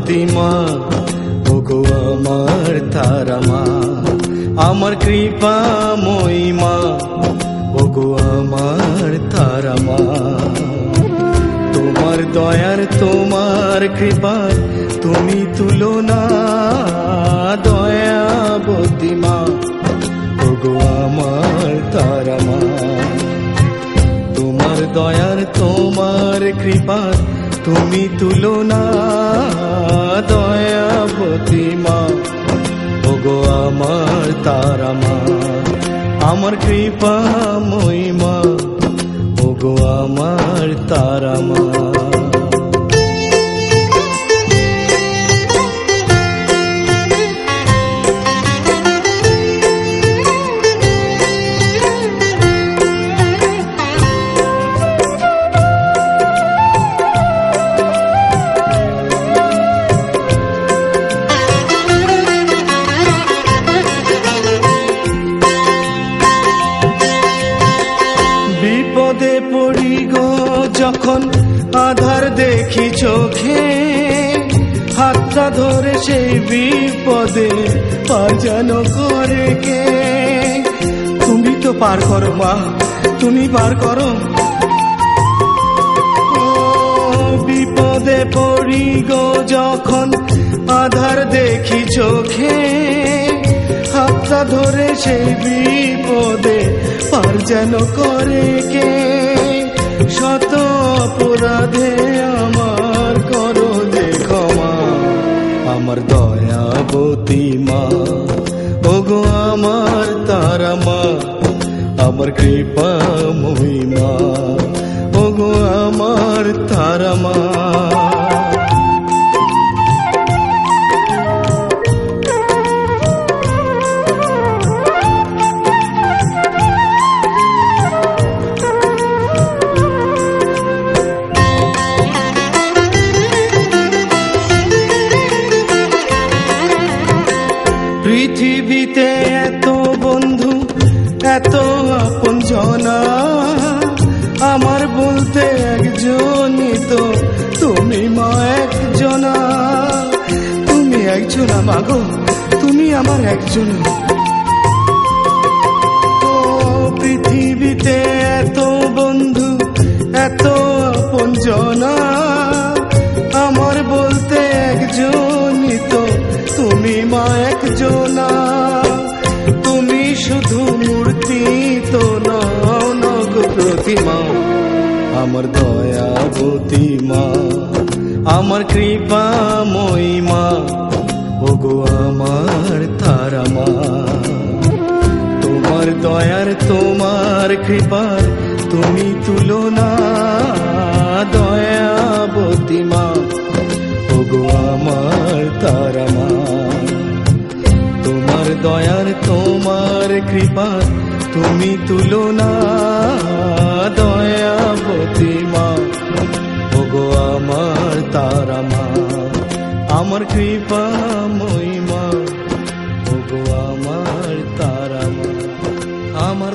দয়াবতী মা, ওগো আমার তারা মা, আমার কৃপাময়ী মা, ওগো আমার তারা মা। তোমার দয়ার তোমার কৃপার তুমি তুলনা, দয়াবতী মা, ওগো আমার তারা মা। তোমার দয়ার তোমার কৃপার তুমি তুলনা, দয়াবতী মা, ওগো আমার তারা মা, আমার কৃপাময়ী মা, ওগো আমার তারা মা। বিপদে পড়ি গো যখন আধার দেখি চোখে, হাতটা ধরে সেই বিপদে পার যেন করে কে। তুমি তো পার করো মা, তুমি পার করো। ও বিপদে পড়ি গো যখন আধার দেখি চোখে, হাতটা ধরে সেই বিপদে পার যেন করে কে। শত অপরাধে আমার করো যে ক্ষমা, আমার দয়াবতী মা, ওগো আমার তারা মা, আমার কৃপাময়ী মা, ওগো আমার তারা মা। পৃথিবীতে এত বন্ধু এত আপন জনা, আমার বলতে একজনই তো তুমি মা একজনা। তুমি একজনা মাগো, তুমি আমার একজনা। ও পৃথিবীতে এত বন্ধু এত আপন জনা, আমার বলতে একজনই তো তুমি মা একজনা। তুমি শুধু মূর্তি তো নও নগো প্রতিমা, আমার দয়াবতী মা, আমার কৃপাময়ী মা, ওগো আমার তারা মা। তোমার দয়ার তোমার কৃপার তুমি তুলনা, দয়াবতী মা, ওগো আমার তারা মা। তোমার দয়ার তোমার কৃপার তুমি তুলনা, দয়াবতী মা, ওগো আমার তারা মা, আমার কৃপাময়ী মা, ওগো আমার তারা মা, আমার